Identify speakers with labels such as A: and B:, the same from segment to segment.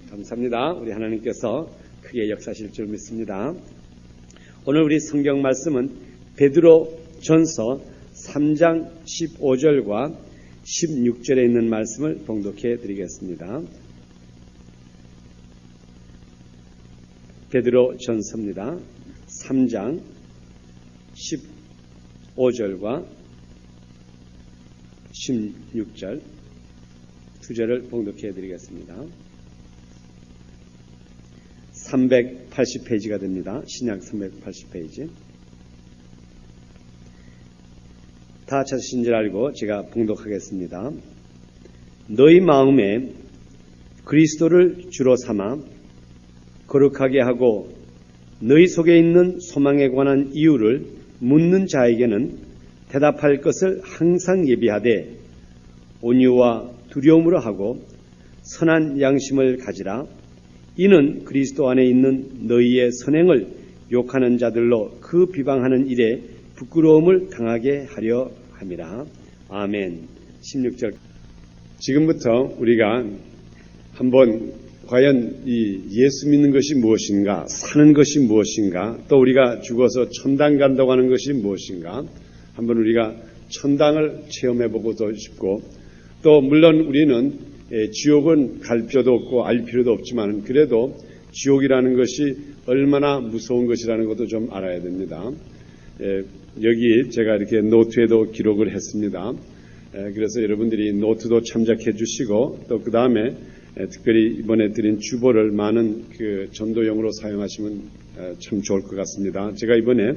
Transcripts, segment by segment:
A: 감사합니다. 우리 하나님께서 크게 역사하실 줄 믿습니다. 오늘 우리 성경 말씀은 베드로전서 3장 15절과 16절에 있는 말씀을 봉독해 드리겠습니다. 베드로전서입니다. 3장 15절과 16절 두 절을 봉독해 드리겠습니다. 380페이지가 됩니다. 신약 380페이지. 다 찾으신 줄 알고 제가 봉독하겠습니다. 너희 마음에 그리스도를 주로 삼아 거룩하게 하고 너희 속에 있는 소망에 관한 이유를 묻는 자에게는 대답할 것을 항상 예비하되 온유와 두려움으로 하고 선한 양심을 가지라. 이는 그리스도 안에 있는 너희의 선행을 욕하는 자들로 그 비방하는 일에 부끄러움을 당하게 하려 함이라. 아멘. 16절. 지금부터 우리가 한번 과연 이 예수 믿는 것이 무엇인가, 사는 것이 무엇인가, 또 우리가 죽어서 천당 간다고 하는 것이 무엇인가, 한번 우리가 천당을 체험해보고도 싶고, 또 물론 우리는 지옥은 갈 필요도 없고 알 필요도 없지만 그래도 지옥이라는 것이 얼마나 무서운 것이라는 것도 좀 알아야 됩니다. 여기 제가 이렇게 노트에도 기록을 했습니다. 그래서 여러분들이 노트도 참작해 주시고 또 그 다음에 특별히 이번에 드린 주보를 많은 그 전도용으로 사용하시면 참 좋을 것 같습니다. 제가 이번에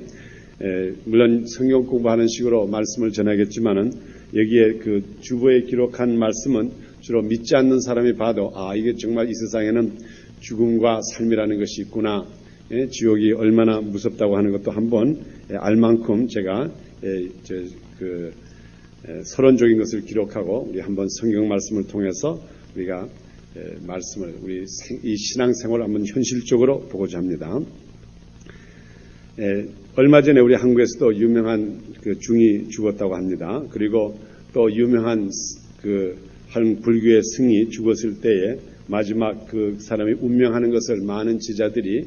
A: 물론 성경 공부하는 식으로 말씀을 전하겠지만은 여기에 그 주보에 기록한 말씀은 주로 믿지 않는 사람이 봐도 이게 정말 이 세상에는 죽음과 삶이라는 것이 있구나, 지옥이 얼마나 무섭다고 하는 것도 한번 알 만큼 제가 서론적인 것을 기록하고 우리 한번 성경 말씀을 통해서 우리가 말씀을 우리 이 신앙생활을 한번 현실적으로 보고자 합니다. 얼마 전에 우리 한국에서도 유명한 그 중이 죽었다고 합니다. 그리고 또 유명한 한 불교의 승이 죽었을 때에 마지막 그 사람이 운명하는 것을 많은 제자들이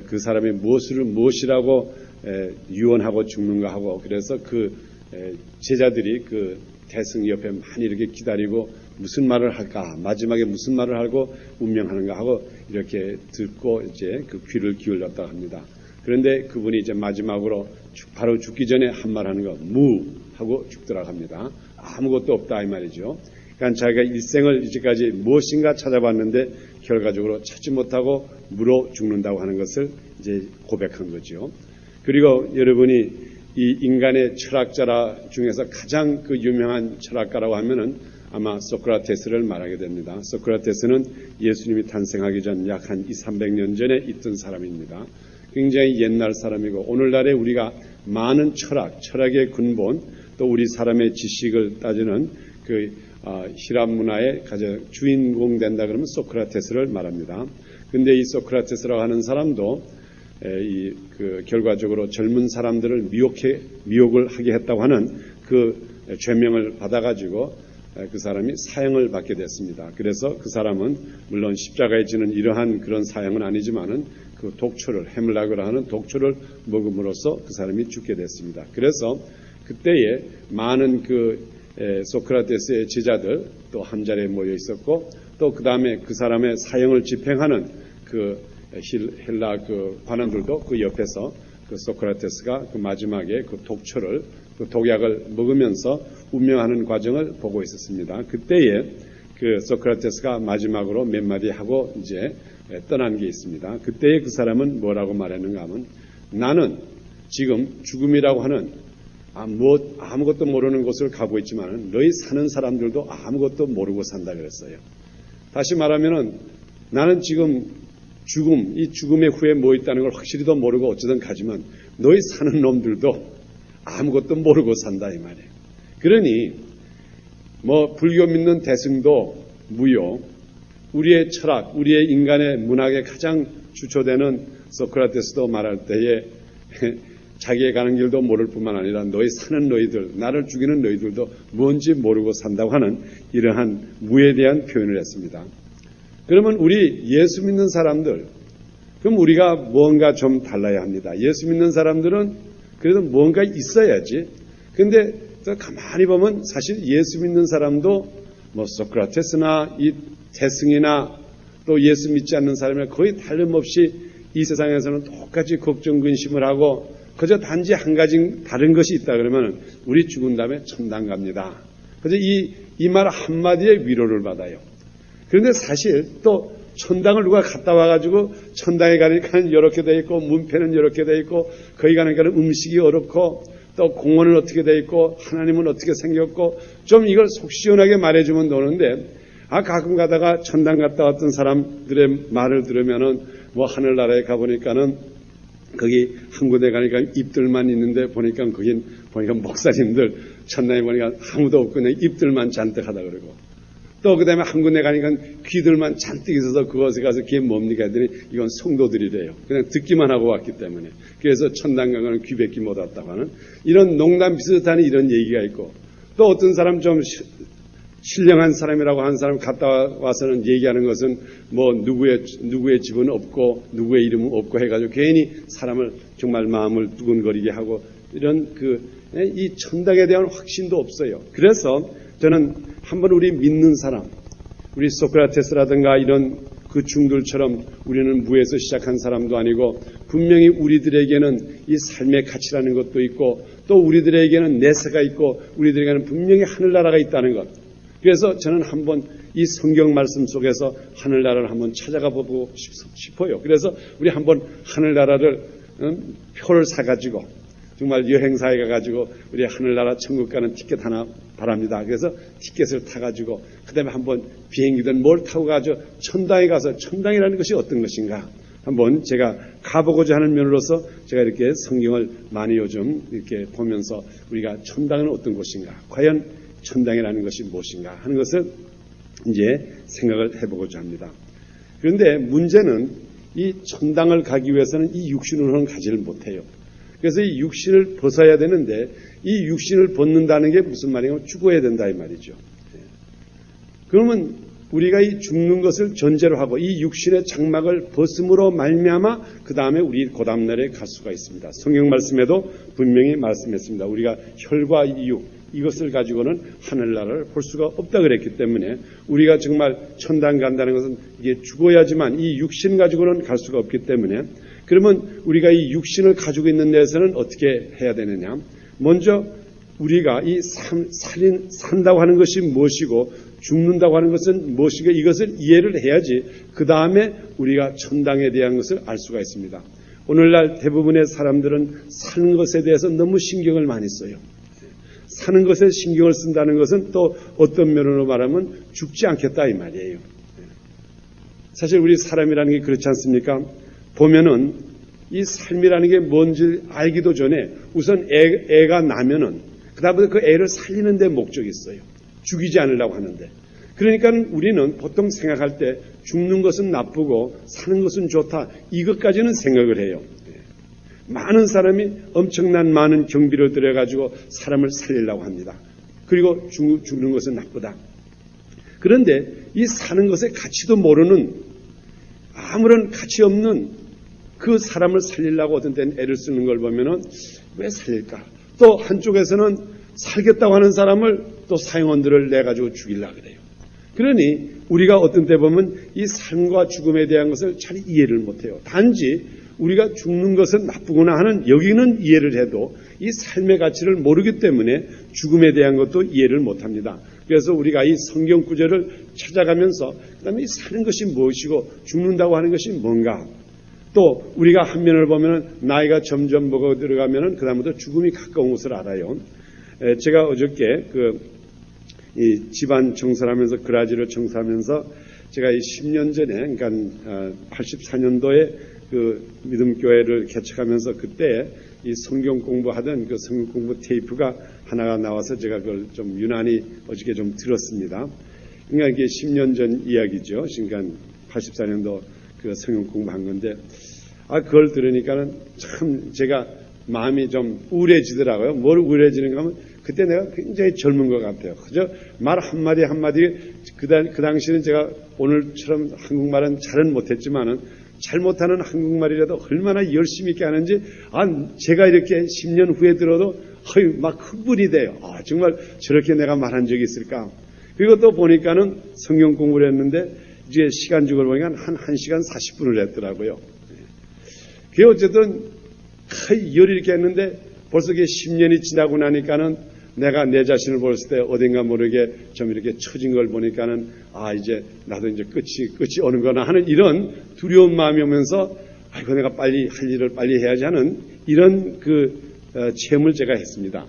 A: 그 사람이 무엇이라고 유언하고 죽는가 하고, 그래서 그 제자들이 그 대승 옆에 많이 이렇게 기다리고 무슨 말을 할까, 마지막에 무슨 말을 하고 운명하는가 하고 이렇게 듣고 이제 그 귀를 기울였다고 합니다. 그런데 그분이 이제 마지막으로 바로 죽기 전에 한 말 하는 거, 무 하고 죽더라고 합니다. 아무것도 없다 이 말이죠. 그러니까 자기가 일생을 이제까지 무엇인가 찾아봤는데 결과적으로 찾지 못하고 무로 죽는다고 하는 것을 이제 고백한 거죠. 그리고 여러분이 이 인간의 철학자 중에서 가장 그 유명한 철학가라고 하면은 아마 소크라테스를 말하게 됩니다. 소크라테스는 예수님이 탄생하기 전 약 한 200~300년 전에 있던 사람입니다. 굉장히 옛날 사람이고 오늘날에 우리가 많은 철학의 근본, 또 우리 사람의 지식을 따지는 그 히랍 문화의 가장 주인공 된다 그러면 소크라테스를 말합니다. 근데 이 소크라테스라고 하는 사람도 결과적으로 젊은 사람들을 미혹을 하게 했다고 하는 그 죄명을 받아가지고 그 사람이 사형을 받게 됐습니다. 그래서 그 사람은 물론 십자가에 지는 이러한 그런 사형은 아니지만은 그 독초를, 헤밀락이라 하는 독초를 먹음으로써 그 사람이 죽게 됐습니다. 그래서 그때에 많은 소크라테스의 제자들 또 한 자리에 모여 있었고, 또 그 다음에 그 사람의 사형을 집행하는 그 헬라 그 관원들도 그 옆에서 그 소크라테스가 그 마지막에 그 독초를, 그 독약을 먹으면서 운명하는 과정을 보고 있었습니다. 그때에 그 소크라테스가 마지막으로 몇 마디 하고 이제 떠난 게 있습니다. 그때에 그 사람은 뭐라고 말했는가 하면, 나는 지금 죽음이라고 하는 아무것도 모르는 곳을 가고 있지만 너희 사는 사람들도 아무것도 모르고 산다 그랬어요. 다시 말하면은 나는 지금 이 죽음의 후에 뭐 있다는 걸 확실히도 모르고 어쩌든 가지만 너희 사는 놈들도 아무것도 모르고 산다 이 말이에요. 그러니 불교 믿는 대승도 무효, 우리의 철학, 우리의 인간의 문학에 가장 주초되는 소크라테스도 말할 때에 자기의 가는 길도 모를 뿐만 아니라 너희 사는 너희들, 나를 죽이는 너희들도 뭔지 모르고 산다고 하는 이러한 무에 대한 표현을 했습니다. 그러면 우리 예수 믿는 사람들, 그럼 우리가 뭔가 좀 달라야 합니다. 예수 믿는 사람들은 그래도 뭔가 있어야지. 근데 또 가만히 보면 사실 예수 믿는 사람도 뭐 소크라테스나 이 태승이나 또 예수 믿지 않는 사람이나 거의 다름없이 이 세상에서는 똑같이 걱정 근심을 하고 그저 단지 한 가지 다른 것이 있다 그러면 우리 죽은 다음에 천당 갑니다. 그래서 이 말 한마디에 위로를 받아요. 그런데 사실 또 천당을 누가 갔다 와가지고 천당에 가니까 이렇게 돼 있고 문패는 이렇게 돼 있고 거기 가니까 음식이 어렵고 또 공원은 어떻게 돼 있고 하나님은 어떻게 생겼고 좀 이걸 속 시원하게 말해주면 노는데 가끔 가다가 천당 갔다 왔던 사람들의 말을 들으면은 뭐 하늘나라에 가보니까는 거기 한 군데 가니까 잎들만 있는데 보니까 거긴 보니까 목사님들 천당에 보니까 아무도 없고 그냥 잎들만 잔뜩 하다 그러고 또 그 다음에 한 군데 가니까 귀들만 잔뜩 있어서 그것에 가서 그게 뭡니까 했더니 이건 성도들이래요. 그냥 듣기만 하고 왔기 때문에. 그래서 천당 가면 귀 뱉기 못 왔다고 하는 이런 농담 비슷한 이런 얘기가 있고 또 어떤 사람 좀 신령한 사람이라고 하는 사람 갔다 와서는 얘기하는 것은 뭐 누구의 집은 없고 누구의 이름은 없고 해가지고 괜히 사람을 정말 마음을 두근거리게 하고 이런 이 천당에 대한 확신도 없어요. 그래서 저는 한번 우리 믿는 사람, 우리 소크라테스라든가 이런 그 중들처럼 우리는 무에서 시작한 사람도 아니고 분명히 우리들에게는 이 삶의 가치라는 것도 있고 또 우리들에게는 내세가 있고 우리들에게는 분명히 하늘나라가 있다는 것. 그래서 저는 한번 이 성경 말씀 속에서 하늘나라를 한번 찾아가 보고 싶어요. 그래서 우리 한번 하늘나라를 표를 사가지고 정말 여행사에 가가지고 우리 하늘나라 천국 가는 티켓 하나 바랍니다. 그래서 티켓을 타가지고 그 다음에 한번 비행기든 뭘 타고 가서 천당에 가서 천당이라는 것이 어떤 것인가 한번 제가 가보고자 하는 면으로서 제가 이렇게 성경을 많이 요즘 이렇게 보면서 우리가 천당은 어떤 곳인가 과연 천당이라는 것이 무엇인가 하는 것을 이제 생각을 해보고자 합니다. 그런데 문제는 이 천당을 가기 위해서는 이 육신으로는 가지를 못해요. 그래서 이 육신을 벗어야 되는데 이 육신을 벗는다는 게 무슨 말이냐면 죽어야 된다 이 말이죠. 그러면 우리가 이 죽는 것을 전제로 하고 이 육신의 장막을 벗음으로 말미암아 그 다음에 우리 그 다음날에 갈 수가 있습니다. 성경 말씀에도 분명히 말씀했습니다. 우리가 혈과 육 이것을 가지고는 하늘나라를 볼 수가 없다 그랬기 때문에 우리가 정말 천당 간다는 것은 이게 죽어야지만 이 육신 가지고는 갈 수가 없기 때문에 그러면 우리가 이 육신을 가지고 있는 데서는 어떻게 해야 되느냐? 먼저 우리가 이 산다고 하는 것이 무엇이고 죽는다고 하는 것은 무엇이고 이것을 이해를 해야지 그 다음에 우리가 천당에 대한 것을 알 수가 있습니다. 오늘날 대부분의 사람들은 사는 것에 대해서 너무 신경을 많이 써요. 사는 것에 신경을 쓴다는 것은 또 어떤 면으로 말하면 죽지 않겠다 이 말이에요. 사실 우리 사람이라는 게 그렇지 않습니까? 보면은 이 삶이라는 게 뭔지 알기도 전에 우선 애가 나면은 그다음부터 그 애를 살리는 데 목적이 있어요. 죽이지 않으려고 하는데. 그러니까 우리는 보통 생각할 때 죽는 것은 나쁘고 사는 것은 좋다. 이것까지는 생각을 해요. 많은 사람이 엄청난 많은 경비를 들여가지고 사람을 살리려고 합니다. 그리고 죽는 것은 나쁘다. 그런데 이 사는 것의 가치도 모르는 아무런 가치 없는 그 사람을 살리려고 어떤 때는 애를 쓰는 걸 보면은 왜 살릴까? 또 한쪽에서는 살겠다고 하는 사람을 또 사형원들을 내가지고 죽이려고 그래요. 그러니 우리가 어떤 때 보면 이 삶과 죽음에 대한 것을 잘 이해를 못해요. 단지 우리가 죽는 것은 나쁘구나 하는 여기는 이해를 해도 이 삶의 가치를 모르기 때문에 죽음에 대한 것도 이해를 못합니다. 그래서 우리가 이 성경 구절을 찾아가면서 그다음에 이 사는 것이 무엇이고 죽는다고 하는 것이 뭔가 또 우리가 한 면을 보면 나이가 점점 먹어 들어가면 그다음부터 죽음이 가까운 것을 알아요. 제가 어저께 이 집안 청소하면서 그라지를 청소하면서 제가 이 10년 전에 그러니까 84년도에 그 믿음교회를 개척하면서 그때 이 성경 공부하던 그 성경 공부 테이프가 하나가 나와서 제가 그걸 좀 유난히 어저께 좀 들었습니다. 그러니까 이게 10년 전 이야기죠. 그러니까 84년도 그 성경 공부한 건데 그걸 들으니까는 참 제가 마음이 좀 우울해지더라고요. 뭘 우울해지는가 하면 그때 내가 굉장히 젊은 것 같아요. 그저 말 한마디 한마디 그 당시에는 제가 오늘처럼 한국말은 잘은 못했지만은 잘못하는 한국말이라도 얼마나 열심히 있게 하는지 제가 이렇게 10년 후에 들어도 막 흥분이 돼요. 정말 저렇게 내가 말한 적이 있을까. 그리고 또 보니까는 성경 공부를 했는데 이제 시간적으로 보니까 한 1시간 40분을 했더라고요. 그게 어쨌든 열이 이렇게 했는데 벌써 그게 10년이 지나고 나니까는 내가 내 자신을 봤을 때 어딘가 모르게 좀 이렇게 처진 걸 보니까는 이제 나도 이제 끝이 오는구나 하는 이런 두려운 마음이 오면서 아이고 내가 빨리 할 일을 빨리 해야지 하는 이런 체험을 제가 했습니다.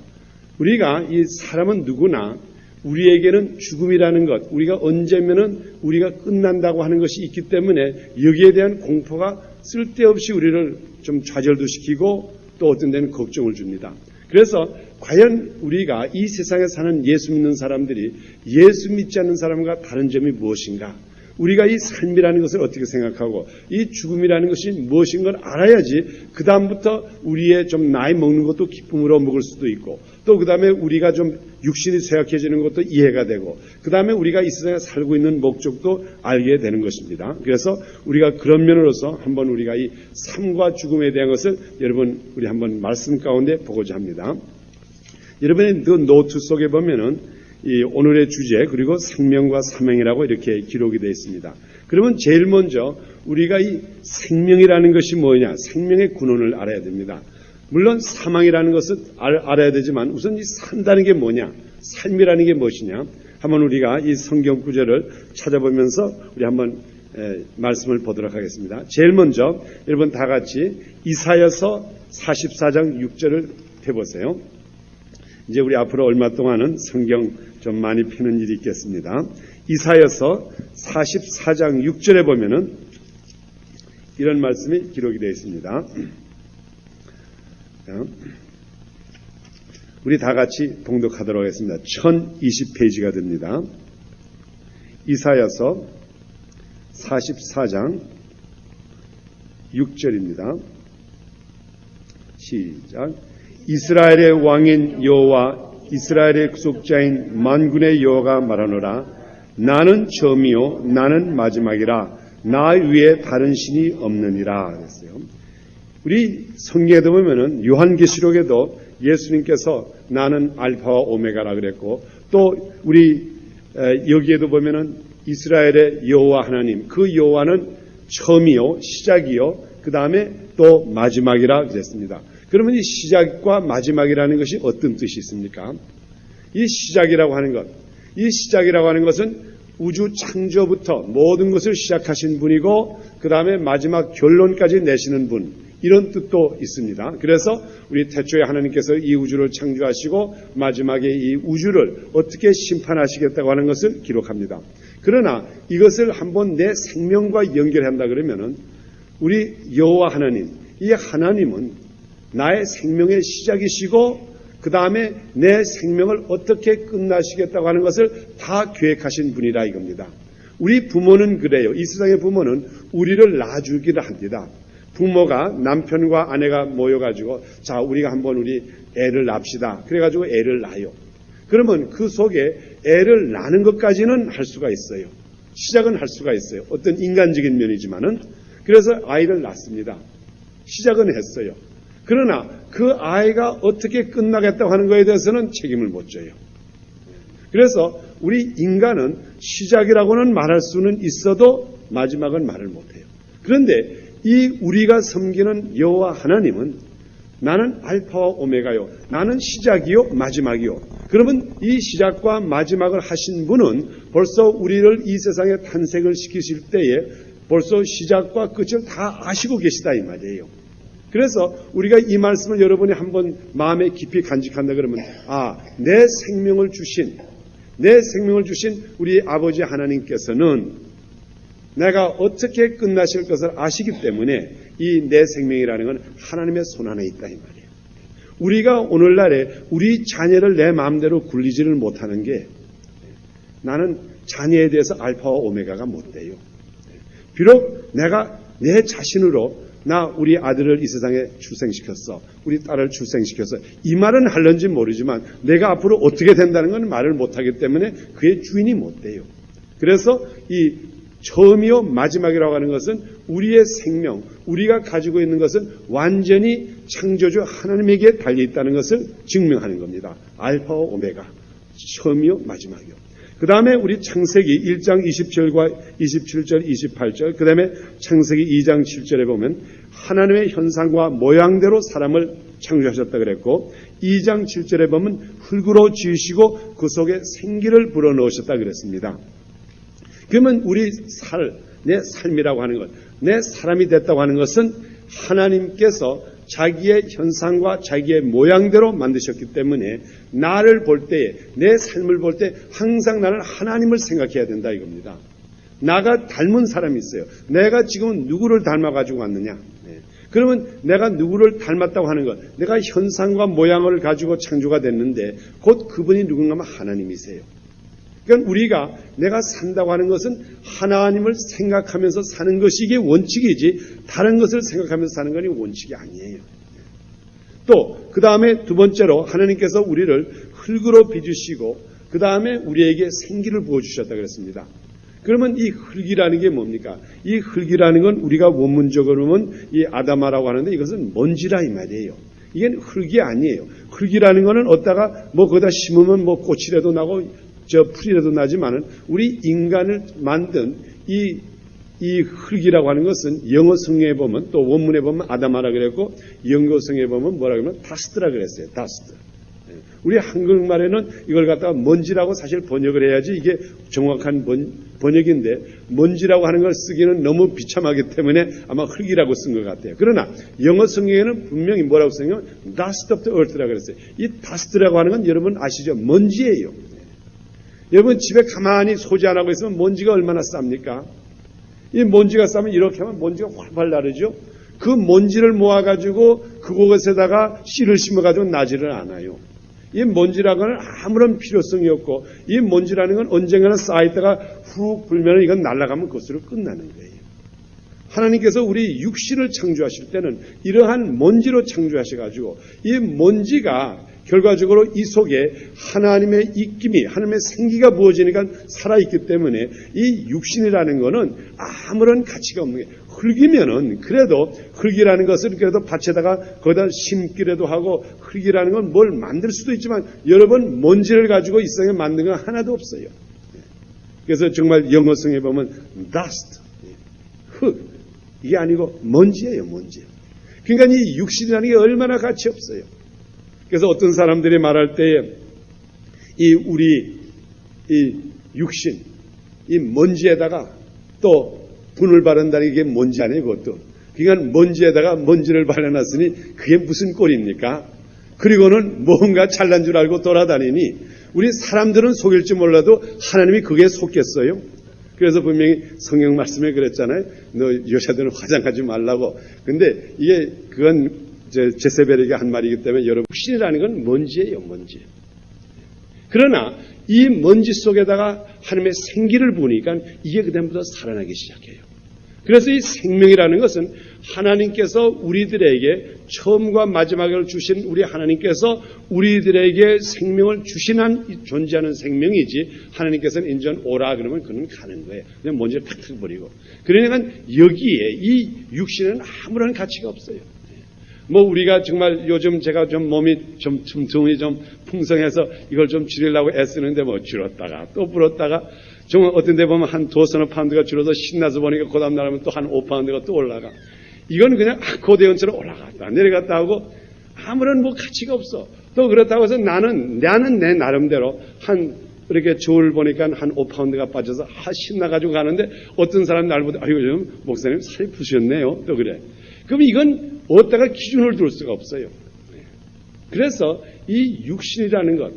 A: 우리가 이 사람은 누구나 우리에게는 죽음이라는 것, 우리가 언제면은 우리가 끝난다고 하는 것이 있기 때문에 여기에 대한 공포가 쓸데없이 우리를 좀 좌절도 시키고 또 어떤 데는 걱정을 줍니다. 그래서 과연 우리가 이 세상에 사는 예수 믿는 사람들이 예수 믿지 않는 사람과 다른 점이 무엇인가? 우리가 이 삶이라는 것을 어떻게 생각하고 이 죽음이라는 것이 무엇인 걸 알아야지 그 다음부터 우리의 좀 나이 먹는 것도 기쁨으로 먹을 수도 있고 또 그 다음에 우리가 좀 육신이 쇠약해지는 것도 이해가 되고 그 다음에 우리가 이 세상에 살고 있는 목적도 알게 되는 것입니다. 그래서 우리가 그런 면으로서 한번 우리가 이 삶과 죽음에 대한 것을 여러분 우리 한번 말씀 가운데 보고자 합니다. 여러분의 그 노트 속에 보면은 이 오늘의 주제 그리고 생명과 사명이라고 이렇게 기록이 되어 있습니다. 그러면 제일 먼저 우리가 이 생명이라는 것이 뭐냐, 생명의 근원을 알아야 됩니다. 물론 사망이라는 것을 알아야 되지만 우선 이 산다는 게 뭐냐, 삶이라는 게 무엇이냐 한번 우리가 이 성경 구절을 찾아보면서 우리 한번 말씀을 보도록 하겠습니다. 제일 먼저 여러분 다 같이 이사야서 44장 6절을 펴보세요. 이제 우리 앞으로 얼마 동안은 성경 좀 많이 펴는 일이 있겠습니다. 이사야서 44장 6절에 보면은 이런 말씀이 기록이 되어 있습니다. 우리 다 같이 봉독하도록 하겠습니다. 1020페이지가 됩니다. 이사야서 44장 6절입니다. 시작. 이스라엘의 왕인 여호와 이스라엘의 구속자인 만군의 여호와가 말하노라. 나는 처음이요 나는 마지막이라. 나 위에 다른 신이 없느니라. 그랬어요. 우리 성경에도 보면은 요한계시록에도 예수님께서 나는 알파와 오메가라 그랬고 또 우리 여기에도 보면은 이스라엘의 여호와 하나님 그 여호와는 처음이요 시작이요 그 다음에 또 마지막이라 그랬습니다. 그러면 이 시작과 마지막이라는 것이 어떤 뜻이 있습니까? 이 시작이라고 하는 것, 이 시작이라고 하는 것은 우주 창조부터 모든 것을 시작하신 분이고 그 다음에 마지막 결론까지 내시는 분, 이런 뜻도 있습니다. 그래서 우리 태초에 하나님께서 이 우주를 창조하시고 마지막에 이 우주를 어떻게 심판하시겠다고 하는 것을 기록합니다. 그러나 이것을 한번 내 생명과 연결한다 그러면은 우리 여호와 하나님, 이 하나님은 나의 생명의 시작이시고 그 다음에 내 생명을 어떻게 끝나시겠다고 하는 것을 다 계획하신 분이라 이겁니다. 우리 부모는 그래요. 이 세상의 부모는 우리를 낳아주기를 합니다. 부모가 남편과 아내가 모여가지고 자 우리가 한번 우리 애를 낳읍시다. 그래가지고 애를 낳아요. 그러면 그 속에 애를 낳는 것까지는 할 수가 있어요. 시작은 할 수가 있어요. 어떤 인간적인 면이지만은 그래서 아이를 낳습니다. 시작은 했어요. 그러나 그 아이가 어떻게 끝나겠다고 하는 것에 대해서는 책임을 못 져요. 그래서 우리 인간은 시작이라고는 말할 수는 있어도 마지막은 말을 못해요. 그런데 이 우리가 섬기는 여호와 하나님은 나는 알파와 오메가요. 나는 시작이요 마지막이요. 그러면 이 시작과 마지막을 하신 분은 벌써 우리를 이 세상에 탄생을 시키실 때에 벌써 시작과 끝을 다 아시고 계시다 이 말이에요. 그래서 우리가 이 말씀을 여러분이 한번 마음에 깊이 간직한다 그러면 내 생명을 주신 우리 아버지 하나님께서는 내가 어떻게 끝나실 것을 아시기 때문에 이 내 생명이라는 건 하나님의 손 안에 있다 이 말이에요. 우리가 오늘날에 우리 자녀를 내 마음대로 굴리지를 못하는 게 나는 자녀에 대해서 알파와 오메가가 못 돼요. 비록 내가 내 자신으로 나 우리 아들을 이 세상에 출생시켰어. 우리 딸을 출생시켰어. 이 말은 할런지 모르지만 내가 앞으로 어떻게 된다는 건 말을 못하기 때문에 그의 주인이 못 돼요. 그래서 이 처음이요 마지막이라고 하는 것은 우리의 생명, 우리가 가지고 있는 것은 완전히 창조주 하나님에게 달려있다는 것을 증명하는 겁니다. 알파와 오메가, 처음이요 마지막이요. 그 다음에 우리 창세기 1장 27과 27절, 28절, 그 다음에 창세기 2장 7절에 보면 하나님의 현상과 모양대로 사람을 창조하셨다 그랬고 2장 7절에 보면 흙으로 지으시고 그 속에 생기를 불어넣으셨다 그랬습니다. 그러면 우리 내 삶이라고 하는 것, 내 사람이 됐다고 하는 것은 하나님께서 자기의 현상과 자기의 모양대로 만드셨기 때문에 나를 볼 때에, 내 삶을 볼 때 항상 나는 하나님을 생각해야 된다 이겁니다. 나가 닮은 사람이 있어요. 내가 지금 누구를 닮아가지고 왔느냐. 그러면 내가 누구를 닮았다고 하는 것, 내가 현상과 모양을 가지고 창조가 됐는데 곧 그분이 누군가 하면 하나님이세요. 그러니까 우리가 내가 산다고 하는 것은 하나님을 생각하면서 사는 것이 이게 원칙이지 다른 것을 생각하면서 사는 건 원칙이 아니에요. 또 그 다음에 두 번째로 하나님께서 우리를 흙으로 빚으시고 그 다음에 우리에게 생기를 부어주셨다 그랬습니다. 그러면 이 흙이라는 게 뭡니까? 이 흙이라는 건 우리가 원문적으로 보면 이 아담아라고 하는데 이것은 먼지라 이 말이에요. 이게 흙이 아니에요. 흙이라는 거는 어디다가 거기다 심으면 꽃이라도 나고 풀이라도 나지만은 우리 인간을 만든 이 흙이라고 하는 것은 영어 성경에 보면 또 원문에 보면 아담아라 그랬고 영어 성경에 보면 뭐라 그러면 다스트라 그랬어요. 다스트. 우리 한국말에는 이걸 갖다가 먼지라고 사실 번역을 해야지 이게 정확한 번역인데 먼지라고 하는 걸 쓰기는 너무 비참하기 때문에 아마 흙이라고 쓴 것 같아요. 그러나 영어 성경에는 분명히 뭐라고 써요? dust of the earth라고 그랬어요. 이 dust라고 하는 건 여러분 아시죠? 먼지예요. 여러분 집에 가만히 소지 안 하고 있으면 먼지가 얼마나 쌉니까? 이 먼지가 싸면 이렇게 하면 먼지가 활활 나르죠. 그 먼지를 모아가지고 그곳에다가 씨를 심어가지고 나지를 않아요. 이 먼지라는 건 아무런 필요성이 없고 이 먼지라는 건 언젠가는 쌓여있다가 훅 불면 이건 날아가면 그것으로 끝나는 거예요. 하나님께서 우리 육신을 창조하실 때는 이러한 먼지로 창조하셔가지고 이 먼지가 결과적으로 이 속에 하나님의 입김이, 하나님의 생기가 부어지니까 살아있기 때문에 이 육신이라는 것은 아무런 가치가 없는 게 흙이면은 그래도 흙이라는 것은 그래도 밭에다가 거기다 심기라도 하고 흙이라는 건 뭘 만들 수도 있지만 여러분 먼지를 가지고 이 세상에 만든 건 하나도 없어요. 그래서 정말 영어성에 보면 dust, 흙, 이게 아니고 먼지예요, 먼지. 그러니까 이 육신이라는 게 얼마나 가치 없어요. 그래서 어떤 사람들이 말할 때에 우리 육신, 이 먼지에다가 또 분을 바른다는 게 먼지 아니에요, 그것도. 그러니까 먼지에다가 먼지를 발라놨으니 그게 무슨 꼴입니까? 그리고는 뭔가 잘난 줄 알고 돌아다니니 우리 사람들은 속일지 몰라도 하나님이 그게 속겠어요? 그래서 분명히 성경 말씀에 그랬잖아요. 너 여자들은 화장하지 말라고. 근데 그건 제세벨에게 한 말이기 때문에 여러분 육신이라는 건 먼지예요, 먼지. 그러나 이 먼지 속에다가 하나님의 생기를 부으니까 이게 그다음부터 살아나기 시작해요. 그래서 이 생명이라는 것은 하나님께서 우리들에게 처음과 마지막을 주신 우리 하나님께서 우리들에게 생명을 주신 한 존재하는 생명이지 하나님께서는 인전 오라 그러면 그는 가는 거예요. 그냥 먼지를 탁탁 버리고. 그러니까 여기에 이 육신은 아무런 가치가 없어요. 우리가 정말 요즘 제가 좀 몸이 좀 tumtum이 좀 풍성해서 이걸 좀 줄이려고 애쓰는데 줄었다가 또 불었다가 정말 어떤 데 보면 한 두서너 파운드가 줄어서 신나서 보니까 그 다음 날 하면 또 한 5파운드가 또 올라가. 이건 그냥 아코디언처럼 올라갔다 내려갔다 하고 아무런 가치가 없어. 또 그렇다고 해서 나는 내 나름대로 이렇게 저울 보니까 한 5파운드가 빠져서 신나가지고 가는데 어떤 사람 날 보다 아이고 좀 목사님 살이 푸셨네요. 또 그래. 그럼 이건 어디다가 기준을 둘 수가 없어요. 그래서 이 육신이라는 것,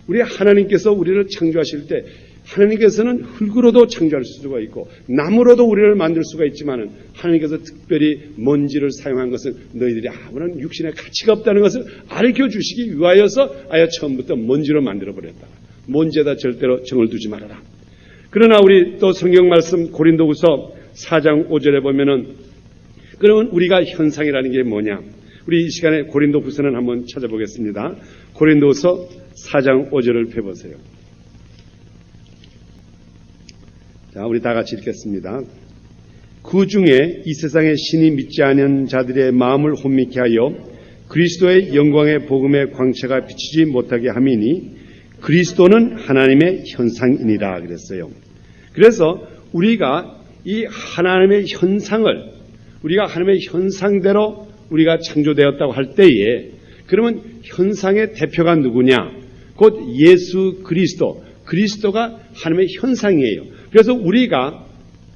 A: 우리 하나님께서 우리를 창조하실 때 하나님께서는 흙으로도 창조할 수가 있고 나무로도 우리를 만들 수가 있지만 하나님께서 특별히 먼지를 사용한 것은 너희들이 아무런 육신의 가치가 없다는 것을 알려주시기 위하여서 아예 처음부터 먼지로 만들어버렸다. 먼지에다 절대로 정을 두지 말아라. 그러나 우리 또 성경 말씀 고린도후서 4장 5절에 보면은 그러면 우리가 현상이라는 게 뭐냐? 우리 이 시간에 고린도후서는 한번 찾아보겠습니다. 고린도후서 4장 5절을 펴보세요. 자, 우리 다 같이 읽겠습니다. 그 중에 이 세상의 신이 믿지 않은 자들의 마음을 혼미케 하여 그리스도의 영광의 복음의 광채가 비치지 못하게 함이니 그리스도는 하나님의 현상이니라 그랬어요. 그래서 우리가 이 하나님의 현상을 우리가 하나님의 현상대로 우리가 창조되었다고 할 때에 그러면 현상의 대표가 누구냐? 곧 예수 그리스도. 그리스도가 하나님의 현상이에요. 그래서 우리가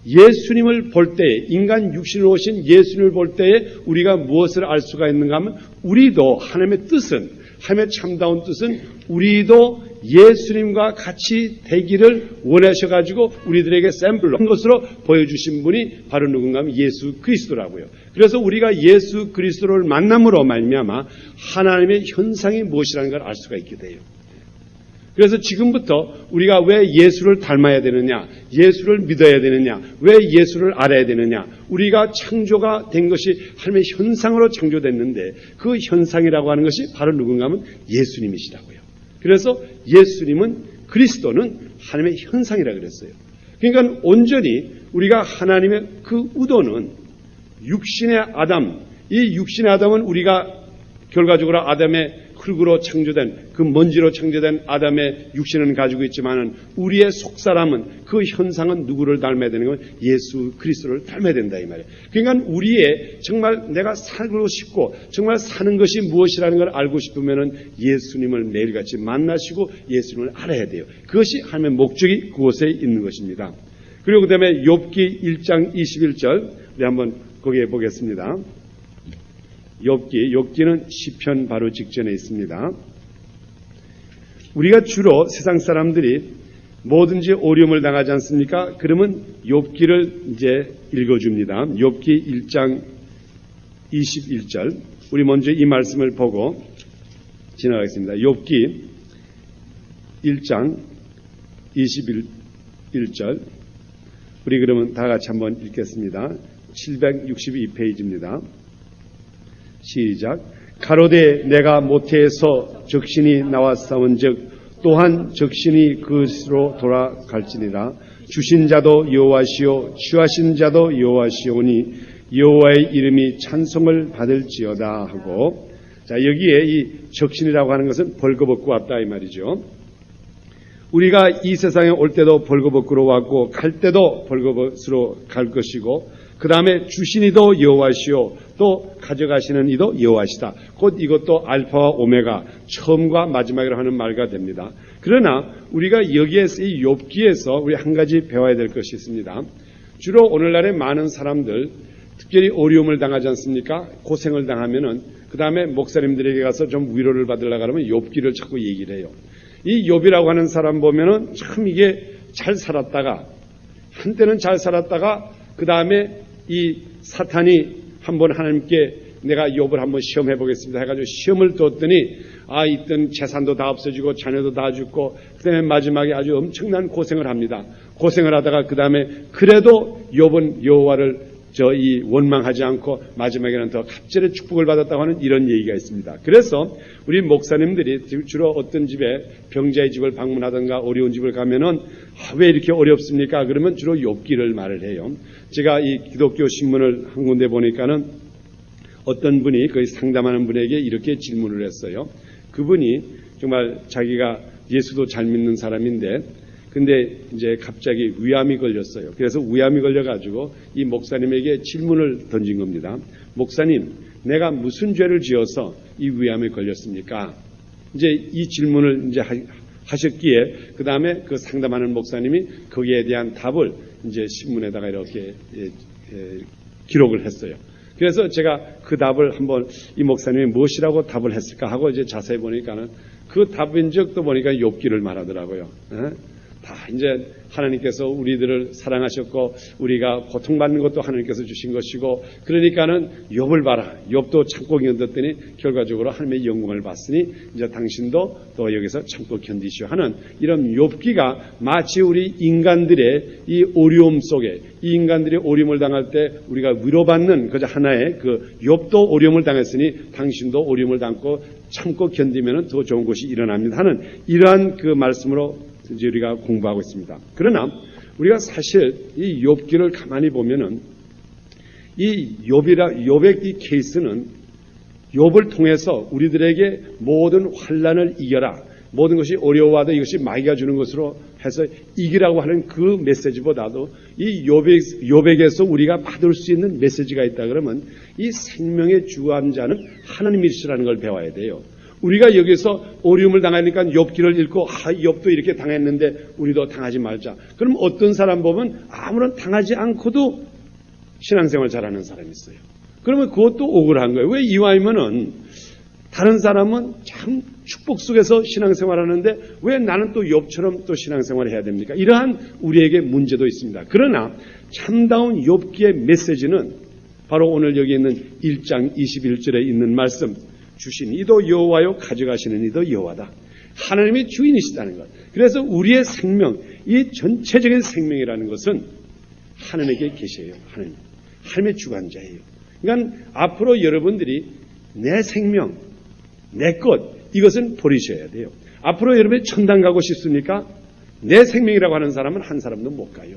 A: 예수님을 볼 때에 인간 육신으로 오신 예수님을 볼 때에 우리가 무엇을 알 수가 있는가 하면 우리도 하나님의 뜻은 하나님의 참다운 뜻은 우리도 예수님과 같이 되기를 원하셔가지고 우리들에게 샘플로 한 것으로 보여주신 분이 바로 누군가 하면 예수 그리스도라고요. 그래서 우리가 예수 그리스도를 만남으로 말미암아 하나님의 현상이 무엇이라는 걸 알 수가 있게 돼요. 그래서 지금부터 우리가 왜 예수를 닮아야 되느냐, 예수를 믿어야 되느냐, 왜 예수를 알아야 되느냐, 우리가 창조가 된 것이 하나님의 현상으로 창조됐는데 그 현상이라고 하는 것이 바로 누군가 하면 예수님이시라고요. 그래서 예수님은 그리스도는 하나님의 현상이라고 그랬어요. 그러니까 온전히 우리가 하나님의 그 의도는 육신의 아담, 이 육신의 아담은 우리가 결과적으로 아담의 흙으로 창조된 그 먼지로 창조된 아담의 육신은 가지고 있지만은 우리의 속사람은 그 현상은 누구를 닮아야 되는 건 예수 그리스도를 닮아야 된다 이 말이에요. 그러니까 우리의 정말 내가 살고 싶고 정말 사는 것이 무엇이라는 걸 알고 싶으면은 예수님을 매일같이 만나시고 예수님을 알아야 돼요. 그것이 하나님의 목적이 그곳에 있는 것입니다. 그리고 그다음에 욥기 1장 21절 우리 한번 거기에 보겠습니다. 욥기는 시편 바로 직전에 있습니다. 우리가 주로 세상 사람들이 뭐든지 어려움을 당하지 않습니까? 그러면 욥기를 이제 읽어줍니다. 욥기 1장 21절 우리 먼저 이 말씀을 보고 지나가겠습니다. 욥기 1장 21절 우리 그러면 다 같이 한번 읽겠습니다. 762페이지입니다. 시작. 가로되 내가 모태에서 적신이 나왔사온즉 또한 적신이 그것으로 돌아갈지니라. 주신 자도 여호와시요 취하신 자도 여호와시오니 여호와의 이름이 찬송을 받을지어다 하고, 자 여기에 이 적신이라고 하는 것은 벌거벗고 왔다 이 말이죠. 우리가 이 세상에 올 때도 벌거벗고로 왔고 갈 때도 벌거벗으로 갈 것이고 그 다음에 주신 이도 여호와시오 또 가져가시는 이도 여호와시다. 곧 이것도 알파와 오메가 처음과 마지막이라고 하는 말과 됩니다. 그러나 우리가 여기에서 이 욥기에서 우리 한 가지 배워야 될 것이 있습니다. 주로 오늘날의 많은 사람들 특별히 어려움을 당하지 않습니까? 고생을 당하면은 그 다음에 목사님들에게 가서 좀 위로를 받으려고 하면 욥기를 자꾸 얘기를 해요. 이 욥이라고 하는 사람 보면은 참 이게 잘 살았다가 한때는 잘 살았다가 그 다음에 이 사탄이 한번 하나님께 내가 욥을 한번 시험해 보겠습니다 해가지고 시험을 뒀더니 있던 재산도 다 없어지고 자녀도 다 죽고 그 다음에 마지막에 아주 엄청난 고생을 합니다. 고생을 하다가 그 다음에 그래도 욥은 여호와를 원망하지 않고 마지막에는 더 갑절의 축복을 받았다고 하는 이런 얘기가 있습니다. 그래서 우리 목사님들이 주로 어떤 집에 병자의 집을 방문하든가 어려운 집을 가면은 왜 이렇게 어렵습니까? 그러면 주로 욥기를 말을 해요. 제가 이 기독교 신문을 한 군데 보니까는 어떤 분이 거의 상담하는 분에게 이렇게 질문을 했어요. 그분이 정말 자기가 예수도 잘 믿는 사람인데 근데 이제 갑자기 위암이 걸렸어요. 그래서 위암이 걸려가지고 이 목사님에게 질문을 던진 겁니다. 목사님, 내가 무슨 죄를 지어서 이 위암에 걸렸습니까? 이제 이 질문을 이제 하셨기에 그 다음에 그 상담하는 목사님이 거기에 대한 답을 이제 신문에다가 이렇게 기록을 했어요. 그래서 제가 그 답을 한번 이 목사님이 무엇이라고 답을 했을까 하고 이제 자세히 보니까는 그 답인 적도 보니까 욥기를 말하더라고요. 다 이제 하나님께서 우리들을 사랑하셨고 우리가 고통받는 것도 하나님께서 주신 것이고 그러니까는 욥을 봐라. 욥도 참고 견뎠더니 결과적으로 하나님의 영광을 받으니 이제 당신도 또 여기서 참고 견디시오 하는 이런 욥기가 마치 우리 인간들의 이 어려움 속에 이 인간들이 어려움을 당할 때 우리가 위로받는 그저 하나의 그 욥도 어려움을 당했으니 당신도 어려움을 당고 참고 견디면 더 좋은 것이 일어납니다 하는 이러한 그 말씀으로 이제 우리가 공부하고 있습니다. 그러나 우리가 사실 이 욥기를 가만히 보면은 이 욥의 이 케이스는 욥을 통해서 우리들에게 모든 환난을 이겨라, 모든 것이 어려워도 이것이 마귀가 주는 것으로 해서 이기라고 하는 그 메시지보다도 이 욥에게서 우리가 받을 수 있는 메시지가 있다 그러면 이 생명의 주관자는 하나님이시라는 걸 배워야 돼요. 우리가 여기서 어려움을 당하니까 욥기를 읽고 욥도 이렇게 당했는데 우리도 당하지 말자. 그럼 어떤 사람 보면 아무런 당하지 않고도 신앙생활 잘하는 사람이 있어요. 그러면 그것도 억울한 거예요. 왜 이와이면은 다른 사람은 참 축복 속에서 신앙생활하는데 왜 나는 또 욥처럼 또 신앙생활을 해야 됩니까? 이러한 우리에게 문제도 있습니다. 그러나 참다운 욥기의 메시지는 바로 오늘 여기 있는 1장 21절에 있는 말씀 주신 이도 여호와요 가져가시는 이도 여호와다. 하나님이 주인이시다는 것. 그래서 우리의 생명, 이 전체적인 생명이라는 것은 하나님에게 계셔요. 하나님의 주관자예요. 그러니까 앞으로 여러분들이 내 생명, 내 것 이것은 버리셔야 돼요. 앞으로 여러분이 천당 가고 싶습니까? 내 생명이라고 하는 사람은 한 사람도 못 가요.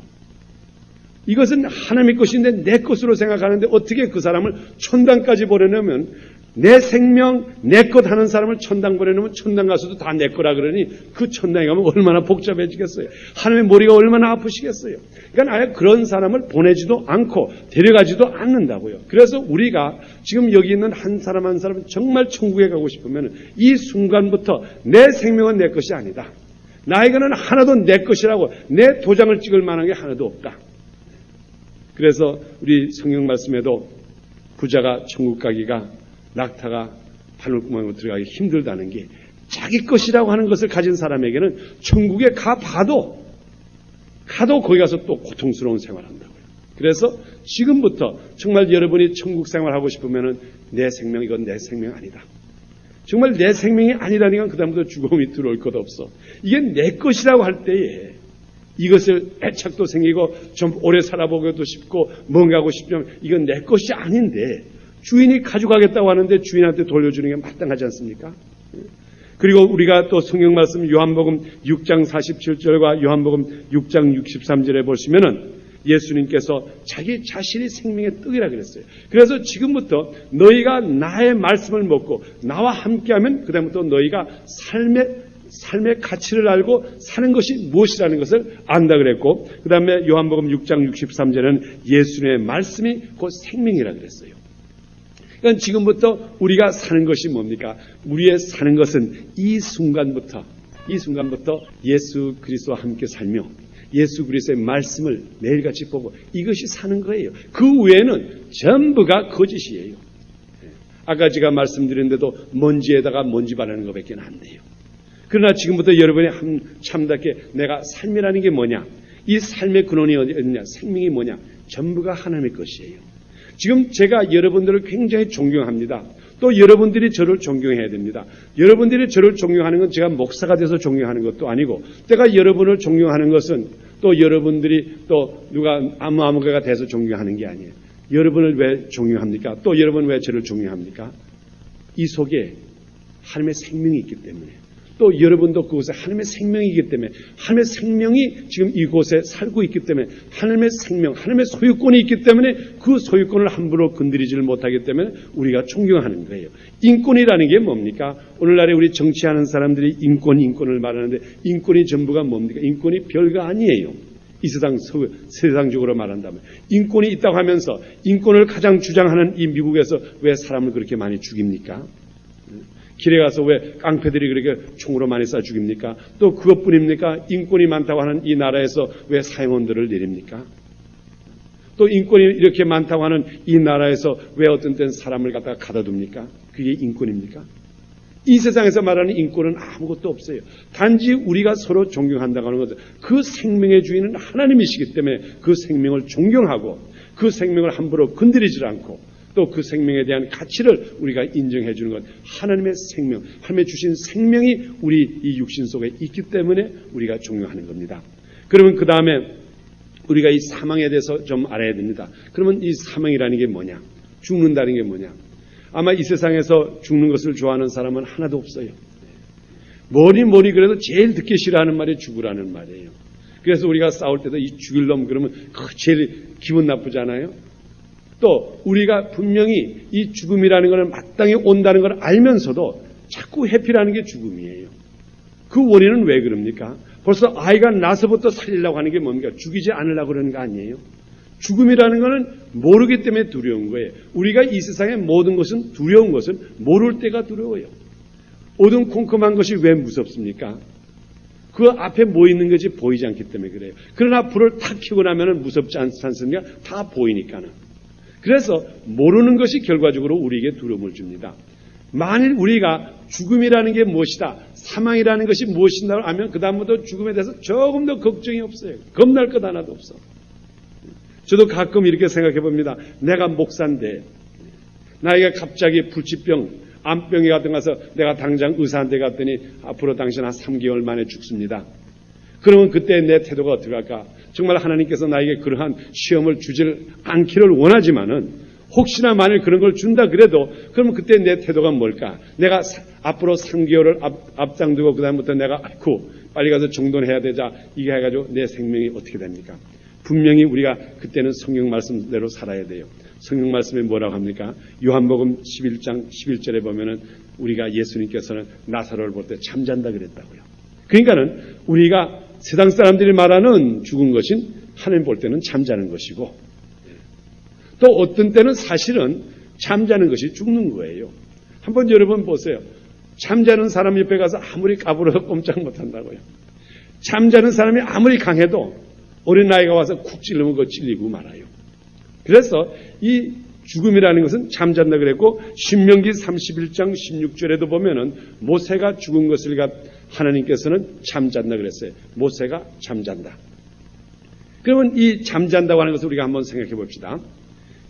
A: 이것은 하나님의 것인데 내 것으로 생각하는데 어떻게 그 사람을 천당까지 보내려면 내 생명, 내 것 하는 사람을 천당 보내놓으면 천당 가서도 다 내 거라 그러니 그 천당에 가면 얼마나 복잡해지겠어요. 하나님의 머리가 얼마나 아프시겠어요. 그러니까 아예 그런 사람을 보내지도 않고 데려가지도 않는다고요. 그래서 우리가 지금 여기 있는 한 사람 한 사람은 정말 천국에 가고 싶으면 이 순간부터 내 생명은 내 것이 아니다. 나에게는 하나도 내 것이라고 내 도장을 찍을 만한 게 하나도 없다. 그래서 우리 성경 말씀에도 부자가 천국 가기가 낙타가 바늘구멍으로 들어가기 힘들다는 게 자기 것이라고 하는 것을 가진 사람에게는 천국에 가도 거기 가서 또 고통스러운 생활한다고요. 그래서 지금부터 정말 여러분이 천국 생활하고 싶으면 내 생명 이건 내 생명 아니다. 정말 내 생명이 아니라니까 그다음부터 죽음이 들어올 것 없어. 이게 내 것이라고 할 때에 이것을 애착도 생기고 좀 오래 살아보고도 싶고 뭔가 하고 싶으면 이건 내 것이 아닌데 주인이 가져가겠다고 하는데 주인한테 돌려주는 게 마땅하지 않습니까? 그리고 우리가 또 성경 말씀 요한복음 6장 47절과 요한복음 6장 63절에 보시면은 예수님께서 자기 자신이 생명의 떡이라 그랬어요. 그래서 지금부터 너희가 나의 말씀을 먹고 나와 함께하면 그다음부터 너희가 삶의 가치를 알고 사는 것이 무엇이라는 것을 안다 그랬고 그 다음에 요한복음 6장 63절에는 예수님의 말씀이 곧 생명이라 그랬어요. 그러니까 지금부터 우리가 사는 것이 뭡니까? 우리의 사는 것은 이 순간부터 예수 그리스도와 함께 살며 예수 그리스도의 말씀을 매일같이 보고 이것이 사는 거예요. 그 외에는 전부가 거짓이에요. 아까 제가 말씀드렸는데도 먼지에다가 먼지 바르는 것밖에 안 돼요. 그러나 지금부터 여러분이 참답게 내가 삶이라는 게 뭐냐? 이 삶의 근원이 어디냐? 생명이 뭐냐? 전부가 하나님의 것이에요. 지금 제가 여러분들을 굉장히 존경합니다. 또 여러분들이 저를 존경해야 됩니다. 여러분들이 저를 존경하는 건 제가 목사가 돼서 존경하는 것도 아니고 제가 여러분을 존경하는 것은 또 여러분들이 또 누가 아무가 돼서 존경하는 게 아니에요. 여러분을 왜 존경합니까? 또 여러분 왜 저를 존경합니까? 이 속에 하나님의 생명이 있기 때문에 또 여러분도 그곳에 하나님의 생명이기 때문에 하나님의 생명이 지금 이곳에 살고 있기 때문에 하나님의 생명, 하나님의 소유권이 있기 때문에 그 소유권을 함부로 건드리지를 못하기 때문에 우리가 존경하는 거예요. 인권이라는 게 뭡니까? 오늘날에 우리 정치하는 사람들이 인권을 말하는데 인권이 전부가 뭡니까? 인권이 별거 아니에요. 이 세상적으로 말한다면 인권이 있다고 하면서 인권을 가장 주장하는 이 미국에서 왜 사람을 그렇게 많이 죽입니까? 길에 가서 왜 깡패들이 그렇게 총으로 많이 쏴 죽입니까? 또 그것뿐입니까? 인권이 많다고 하는 이 나라에서 왜 사형원들을 내립니까? 또 인권이 이렇게 많다고 하는 이 나라에서 왜 어떤 때는 사람을 갖다가 가둬둡니까? 그게 인권입니까? 이 세상에서 말하는 인권은 아무것도 없어요. 단지 우리가 서로 존경한다고 하는 것은 그 생명의 주인은 하나님이시기 때문에 그 생명을 존경하고 그 생명을 함부로 건드리지 않고 또 그 생명에 대한 가치를 우리가 인정해 주는 것, 하나님의 생명, 하나님의 주신 생명이 우리 이 육신 속에 있기 때문에 우리가 존경하는 겁니다. 그러면 그 다음에 우리가 이 사망에 대해서 좀 알아야 됩니다. 그러면 이 사망이라는 게 뭐냐? 죽는다는 게 뭐냐? 아마 이 세상에서 죽는 것을 좋아하는 사람은 하나도 없어요. 뭐니 그래도 제일 듣기 싫어하는 말이 죽으라는 말이에요. 그래서 우리가 싸울 때도 이 죽일 놈 그러면 제일 기분 나쁘잖아요. 또 우리가 분명히 이 죽음이라는 것은 마땅히 온다는 걸 알면서도 자꾸 회피라는 게 죽음이에요. 그 원인은 왜 그럽니까? 벌써 아이가 나서부터 살리려고 하는 게 뭡니까? 죽이지 않으려고 그러는 거 아니에요? 죽음이라는 것은 모르기 때문에 두려운 거예요. 우리가 이 세상의 모든 것은 두려운 것은 모를 때가 두려워요. 어둠컴컴한 것이 왜 무섭습니까? 그 앞에 뭐 있는 것이 보이지 않기 때문에 그래요. 그러나 불을 탁 켜고 나면 무섭지 않습니까? 다 보이니까는. 그래서 모르는 것이 결과적으로 우리에게 두려움을 줍니다. 만일 우리가 죽음이라는 게 무엇이다, 사망이라는 것이 무엇인가 하면 그 다음부터 죽음에 대해서 조금 더 걱정이 없어요. 겁날 것 하나도 없어. 저도 가끔 이렇게 생각해 봅니다. 내가 목사인데 나에게 갑자기 불치병, 암병이 같은 거 가서 내가 당장 의사한테 갔더니 앞으로 당신 한 3개월 만에 죽습니다. 그러면 그때 내 태도가 어떻게 할까? 정말 하나님께서 나에게 그러한 시험을 주지 않기를 원하지만은 혹시나 만일 그런 걸 준다 그래도 그러면 그때 내 태도가 뭘까? 내가 앞으로 3개월을 앞장두고 그 다음부터 내가 아이고 빨리 가서 정돈해야 되자 이게 해가지고 내 생명이 어떻게 됩니까? 분명히 우리가 그때는 성경 말씀대로 살아야 돼요. 성경 말씀에 뭐라고 합니까? 요한복음 11장 11절에 보면은 우리가 예수님께서는 나사로를 볼 때 잠잔다 그랬다고요. 그러니까는 우리가 세상 사람들이 말하는 죽은 것은 하나님 볼 때는 잠자는 것이고 또 어떤 때는 사실은 잠자는 것이 죽는 거예요. 한번 여러분 보세요. 잠자는 사람 옆에 가서 아무리 까불어도 꼼짝 못한다고요. 잠자는 사람이 아무리 강해도 어린 나이가 와서 쿡 찔르면 그거 찔리고 말아요. 그래서 이 죽음이라는 것은 잠잔다 그랬고 신명기 31장 16절에도 보면은 모세가 죽은 것을 하나님께서는 잠잔다 그랬어요. 모세가 잠잔다. 그러면 이 잠잔다고 하는 것을 우리가 한번 생각해 봅시다.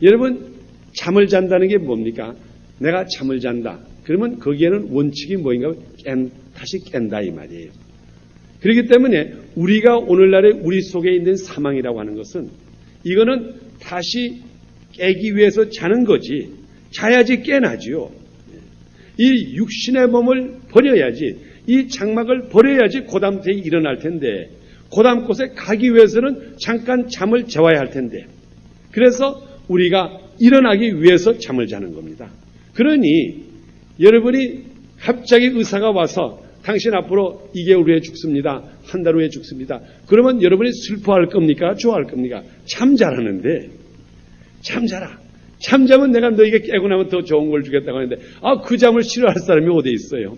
A: 여러분 잠을 잔다는 게 뭡니까? 내가 잠을 잔다. 그러면 거기에는 원칙이 뭐인가? 다시 깬다 이 말이에요. 그렇기 때문에 우리가 오늘날에 우리 속에 있는 사망이라고 하는 것은 이거는 다시 깨기 위해서 자는 거지 자야지 깨나지요. 이 육신의 몸을 버려야지 이 장막을 버려야지 고담 때에 일어날 텐데 고담 곳에 가기 위해서는 잠깐 잠을 재워야 할 텐데 그래서 우리가 일어나기 위해서 잠을 자는 겁니다. 그러니 여러분이 갑자기 의사가 와서 당신 앞으로 2개월 후에 죽습니다. 한 달 후에 죽습니다. 그러면 여러분이 슬퍼할 겁니까? 좋아할 겁니까? 잠자라는데 잠자라. 잠자면 내가 너에게 깨고 나면 더 좋은 걸 주겠다고 하는데 그 잠을 싫어할 사람이 어디 있어요?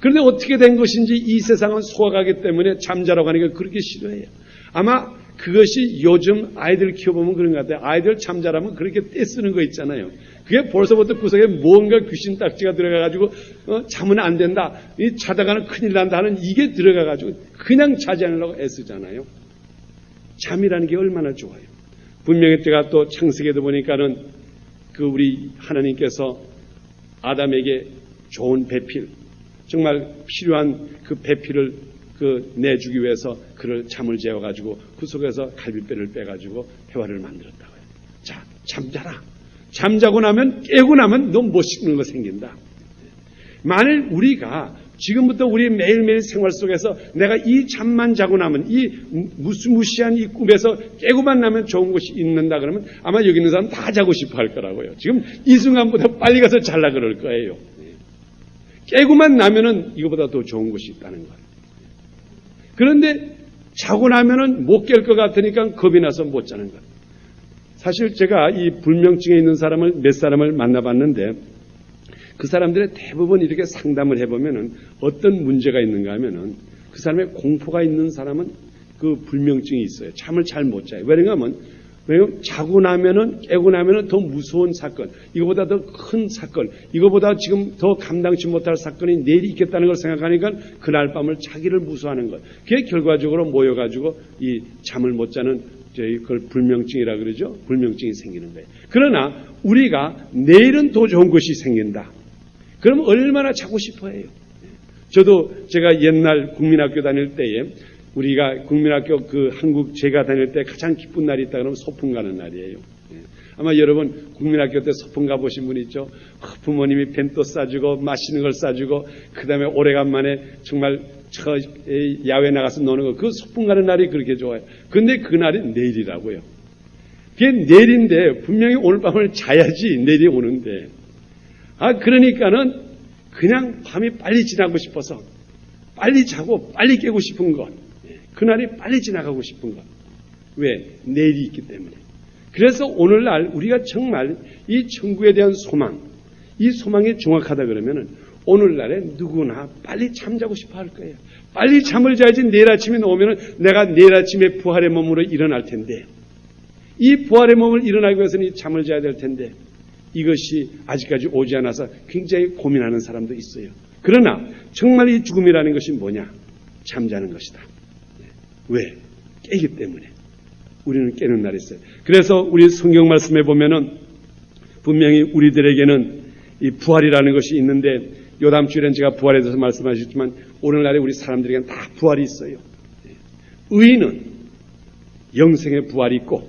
A: 그런데 어떻게 된 것인지 이 세상은 소화가기 때문에 잠자라고 하는 게 그렇게 싫어해요. 아마 그것이 요즘 아이들 키워보면 그런 것 같아요. 아이들 잠자라면 그렇게 떼쓰는 거 있잖아요. 그게 벌써부터 구석에 뭔가 귀신 딱지가 들어가가지고 자면 안 된다. 자다가는 큰일 난다 하는 이게 들어가가지고 그냥 자지 않으려고 애쓰잖아요. 잠이라는 게 얼마나 좋아요. 분명히 제가 또 창세기에도 보니까는 그 우리 하나님께서 아담에게 좋은 배필, 정말 필요한 그 배필을 내주기 위해서 그를 잠을 재워가지고 그 속에서 갈비뼈를 빼가지고 회화를 만들었다고요. 자, 잠자라. 잠자고 나면 깨고 나면 너 못 씹는 거 생긴다. 만일 우리가 지금부터 우리 매일매일 생활 속에서 내가 이 잠만 자고 나면 이 무시무시한 이 꿈에서 깨고만 나면 좋은 것이 있는다 그러면 아마 여기 있는 사람 다 자고 싶어 할 거라고요. 지금 이 순간부터 빨리 가서 잘라 그럴 거예요. 깨고만 나면은 이거보다 더 좋은 것이 있다는 거예요. 그런데 자고 나면은 못 깰 것 같으니까 겁이 나서 못 자는 거예요. 사실 제가 이 불면증에 있는 몇 사람을 만나봤는데 그 사람들의 대부분 이렇게 상담을 해보면은 어떤 문제가 있는가 하면은 그 사람의 공포가 있는 사람은 그 불면증이 있어요. 잠을 잘 못 자요. 왜냐하면 왜냐하면 자고 나면은, 깨고 나면은 더 무서운 사건, 이거보다 더 큰 사건, 이거보다 지금 더 감당치 못할 사건이 내일이 있겠다는 걸 생각하니까 그날 밤을 자기를 무서워하는 것. 그게 결과적으로 모여가지고 이 잠을 못 자는 저희 그걸 불면증이라 그러죠. 불면증이 생기는 거예요. 그러나 우리가 내일은 더 좋은 것이 생긴다. 그럼 얼마나 자고 싶어 해요. 저도 제가 옛날 국민학교 다닐 때에 우리가 국민학교 한국 제가 다닐 때 가장 기쁜 날이 있다 그러면 소풍 가는 날이에요. 아마 여러분 국민학교 때 소풍 가보신 분 있죠? 부모님이 벤또 싸주고 맛있는 걸 싸주고 그 다음에 오래간만에 정말 저 야외 나가서 노는 거 그 소풍 가는 날이 그렇게 좋아요. 근데 그날이 내일이라고요. 그게 내일인데 분명히 오늘 밤을 자야지 내일이 오는데 그러니까는 그냥 밤이 빨리 지나고 싶어서 빨리 자고 빨리 깨고 싶은 것. 그날이 빨리 지나가고 싶은 것. 왜? 내일이 있기 때문에. 그래서 오늘날 우리가 정말 이 천국에 대한 소망, 이 소망이 정확하다 그러면은 오늘날에 누구나 빨리 잠자고 싶어 할 거예요. 빨리 잠을 자야지 내일 아침에 오면은 내가 내일 아침에 부활의 몸으로 일어날 텐데 이 부활의 몸을 일어나기 위해서는 이 잠을 자야 될 텐데 이것이 아직까지 오지 않아서 굉장히 고민하는 사람도 있어요. 그러나 정말 이 죽음이라는 것이 뭐냐? 잠자는 것이다. 왜? 깨기 때문에. 우리는 깨는 날이 있어요. 그래서 우리 성경 말씀에 보면은 분명히 우리들에게는 이 부활이라는 것이 있는데 요다음 주에는 제가 부활에 대해서 말씀하셨지만 오늘날에 우리 사람들에게는 다 부활이 있어요. 의인은 영생의 부활이 있고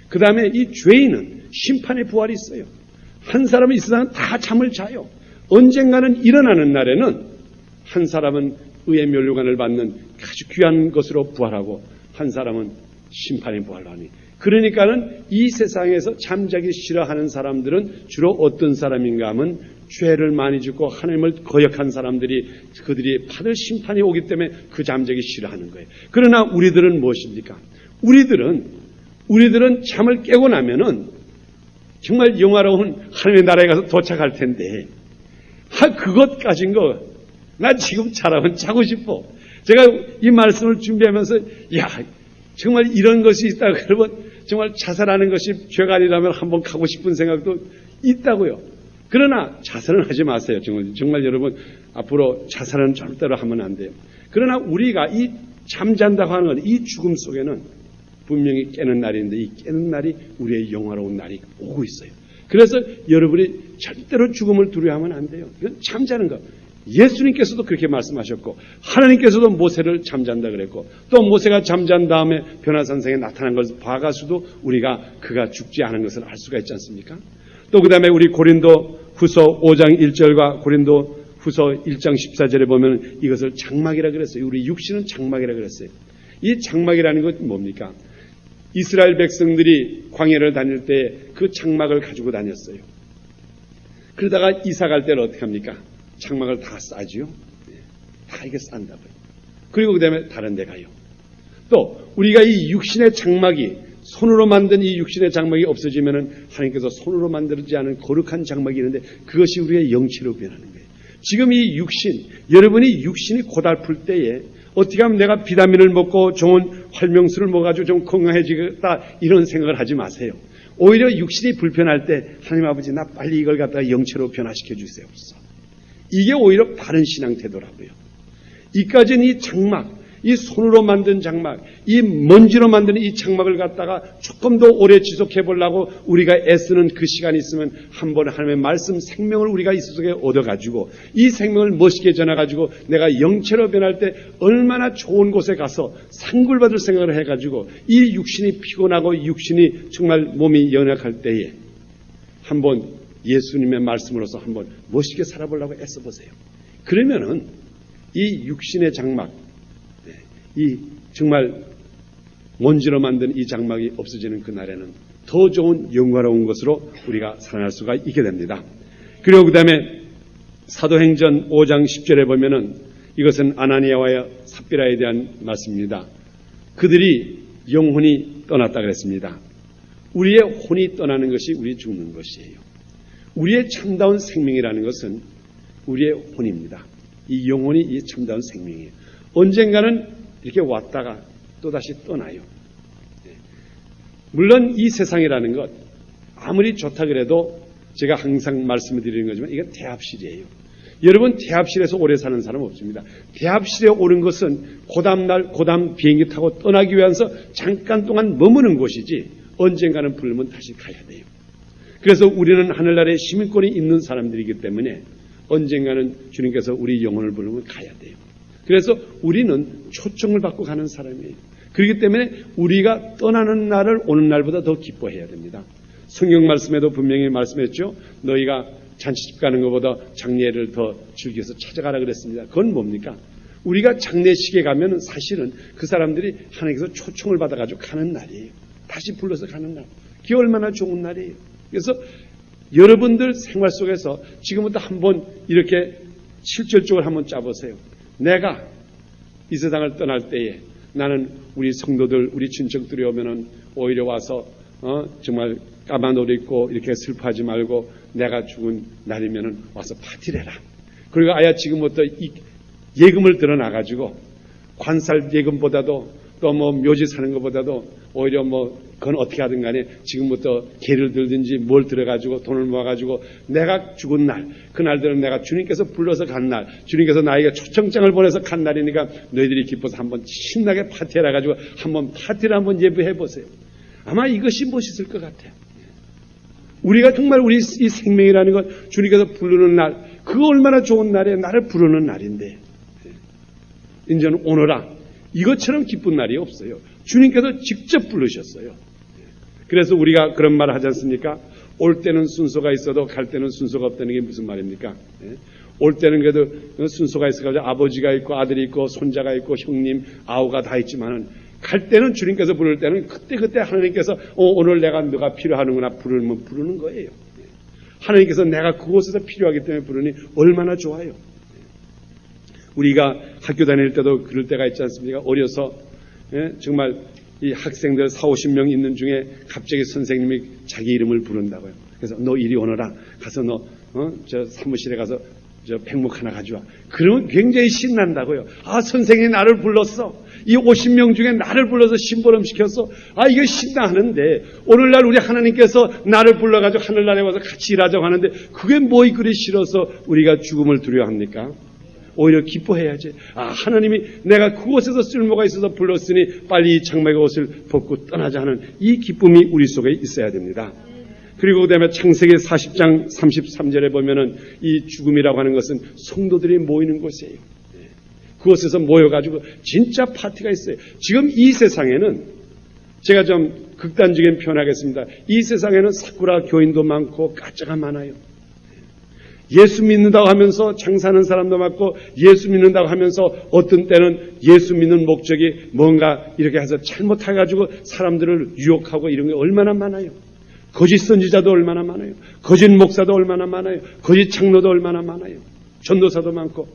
A: 그 다음에 이 죄인은 심판의 부활이 있어요. 한 사람은 이 세상은 다 잠을 자요. 언젠가는 일어나는 날에는 한 사람은 의의 멸류관을 받는 아주 귀한 것으로 부활하고 한 사람은 심판의 부활을 하니. 그러니까는 이 세상에서 잠자기 싫어하는 사람들은 주로 어떤 사람인가 하면 죄를 많이 짓고 하나님을 거역한 사람들이 그들이 받을 심판이 오기 때문에 그 잠자기 싫어하는 거예요. 그러나 우리들은 무엇입니까? 우리들은 잠을 깨고 나면은 정말 영화로운 하나님의 나라에 가서 도착할 텐데 그것 가진 거 나 지금 자라면 자고 싶어. 제가 이 말씀을 준비하면서 정말 이런 것이 있다 그러면 정말 자살하는 것이 죄가 아니라면 한번 가고 싶은 생각도 있다고요. 그러나 자살은 하지 마세요. 정말 여러분 앞으로 자살은 절대로 하면 안 돼요. 그러나 우리가 이 잠잔다고 하는 건 이 죽음 속에는 분명히 깨는 날인데 이 깨는 날이 우리의 영화로운 날이 오고 있어요. 그래서 여러분이 절대로 죽음을 두려워하면 안 돼요. 이건 잠자는 것. 예수님께서도 그렇게 말씀하셨고 하나님께서도 모세를 잠잔다 그랬고 또 모세가 잠잔 다음에 변화산성에 나타난 것을 봐가지고도 우리가 그가 죽지 않은 것을 알 수가 있지 않습니까? 또 그 다음에 우리 고린도 후서 5장 1절과 고린도 후서 1장 14절에 보면 이것을 장막이라 그랬어요. 우리 육신은 장막이라 그랬어요. 이 장막이라는 건 뭡니까? 이스라엘 백성들이 광야를 다닐 때 그 장막을 가지고 다녔어요. 그러다가 이사 갈 때는 어떻게 합니까? 장막을 다 싸지요. 다 이게 싼다고요. 그리고 그 다음에 다른 데 가요. 또 우리가 이 육신의 장막이 손으로 만든 이 육신의 장막이 없어지면은 하나님께서 손으로 만들지 않은 거룩한 장막이 있는데 그것이 우리의 영체로 변하는 거예요. 지금 이 육신, 여러분이 육신이 고달플 때에 어떻게 하면 내가 비타민을 먹고 좋은 활명수를 먹어가지고 좀 건강해지겠다 이런 생각을 하지 마세요. 오히려 육신이 불편할 때 하나님 아버지 나 빨리 이걸 갖다가 영체로 변화시켜 주세요. 이게 오히려 바른 신앙 태도라고요. 이까지는 이 장막, 이 손으로 만든 장막, 이 먼지로 만든 이 장막을 갖다가 조금 더 오래 지속해 보려고 우리가 애쓰는 그 시간이 있으면 한번 하나님의 말씀 생명을 우리가 이 속에 얻어가지고 이 생명을 멋있게 전해가지고 내가 영체로 변할 때 얼마나 좋은 곳에 가서 상굴받을 생각을 해가지고 이 육신이 피곤하고 육신이 정말 몸이 연약할 때에 한번 예수님의 말씀으로서 한번 멋있게 살아보려고 애써보세요. 그러면은 이 육신의 장막, 이 정말 먼지로 만든 이 장막이 없어지는 그날에는 더 좋은 영광로운 것으로 우리가 살아날 수가 있게 됩니다. 그리고 그 다음에 사도행전 5장 10절에 보면은 이것은 아나니아와 삽비라에 대한 말씀입니다. 그들이 영혼이 떠났다 그랬습니다. 우리의 혼이 떠나는 것이 우리 죽는 것이에요. 우리의 참다운 생명이라는 것은 우리의 혼입니다. 이 영혼이 이 참다운 생명이에요. 언젠가는 이렇게 왔다가 또다시 떠나요. 물론 이 세상이라는 것 아무리 좋다 그래도 제가 항상 말씀을 드리는 거지만 이건 대합실이에요. 여러분 대합실에서 오래 사는 사람 없습니다. 대합실에 오는 것은 고담 비행기 타고 떠나기 위해서 잠깐 동안 머무는 곳이지 언젠가는 부르면 다시 가야 돼요. 그래서 우리는 하늘나라에 시민권이 있는 사람들이기 때문에 언젠가는 주님께서 우리 영혼을 부르면 가야 돼요. 그래서 우리는 초청을 받고 가는 사람이에요. 그렇기 때문에 우리가 떠나는 날을 오는 날보다 더 기뻐해야 됩니다. 성경 말씀에도 분명히 말씀했죠. 너희가 잔치집 가는 것보다 장례를 더 즐겨서 찾아가라 그랬습니다. 그건 뭡니까? 우리가 장례식에 가면 사실은 그 사람들이 하나님께서 초청을 받아가지고 가는 날이에요. 다시 불러서 가는 날. 그게 얼마나 좋은 날이에요. 그래서 여러분들 생활 속에서 지금부터 한번 이렇게 실질적으로 한번 짜보세요. 내가 이 세상을 떠날 때에 나는 우리 성도들, 우리 친척들이 오면은 오히려 와서 정말 까만 옷 입고 이렇게 슬퍼하지 말고 내가 죽은 날이면은 와서 파티를 해라. 그리고 아야 지금부터 이 예금을 들어놔가지고 관살 예금보다도 또 뭐 묘지 사는 것보다도 오히려 뭐 그건 어떻게 하든 간에 지금부터 개를 들든지 뭘 들어가지고 돈을 모아가지고 내가 죽은 날, 그날들은 내가 주님께서 불러서 간 날, 주님께서 나에게 초청장을 보내서 간 날이니까 너희들이 기뻐서 한번 신나게 파티해라 가지고 한번 파티를 한번 예배해 보세요. 아마 이것이 멋있을 것 같아요. 우리가 정말 우리 이 생명이라는 것 주님께서 부르는 날, 그거 얼마나 좋은 날이에요. 나를 부르는 날인데 이제는 오너라. 이것처럼 기쁜 날이 없어요. 주님께서 직접 부르셨어요. 그래서 우리가 그런 말을 하지 않습니까? 올 때는 순서가 있어도 갈 때는 순서가 없다는 게 무슨 말입니까? 올 때는 그래도 순서가 있어가지고 아버지가 있고 아들이 있고 손자가 있고 형님, 아우가 다 있지만은 갈 때는 주님께서 부를 때는 그때 하나님께서 오늘 내가 너가 필요하는구나 부르면 부르는 거예요. 하나님께서 내가 그곳에서 필요하기 때문에 부르니 얼마나 좋아요. 우리가 학교 다닐 때도 그럴 때가 있지 않습니까? 어려서 정말 이 학생들 40-50명 있는 중에 갑자기 선생님이 자기 이름을 부른다고요. 그래서 너 이리 오너라. 가서 너 저 사무실에 가서 저 팽목 하나 가져와. 그러면 굉장히 신난다고요. 아, 선생님이 나를 불렀어. 이 50명 중에 나를 불러서 심부름 시켰어. 아, 이거 신나하는데 오늘날 우리 하나님께서 나를 불러가지고 하늘나라에 와서 같이 일하자고 하는데 그게 뭐 그리 싫어서 우리가 죽음을 두려워합니까? 오히려 기뻐해야지. 아, 하나님이 내가 그곳에서 쓸모가 있어서 불렀으니 빨리 이 장막의 옷을 벗고 떠나자 하는 이 기쁨이 우리 속에 있어야 됩니다. 그리고 그다음에 창세기 40장 33절에 보면은 이 죽음이라고 하는 것은 성도들이 모이는 곳이에요. 그곳에서 모여가지고 진짜 파티가 있어요. 지금 이 세상에는 제가 좀 극단적인 표현하겠습니다. 이 세상에는 사쿠라 교인도 많고 가짜가 많아요. 예수 믿는다고 하면서 장사하는 사람도 많고 예수 믿는다고 하면서 어떤 때는 예수 믿는 목적이 뭔가 이렇게 해서 잘못해가지고 사람들을 유혹하고 이런 게 얼마나 많아요. 거짓 선지자도 얼마나 많아요. 거짓 목사도 얼마나 많아요. 거짓 장로도 얼마나 많아요. 전도사도 많고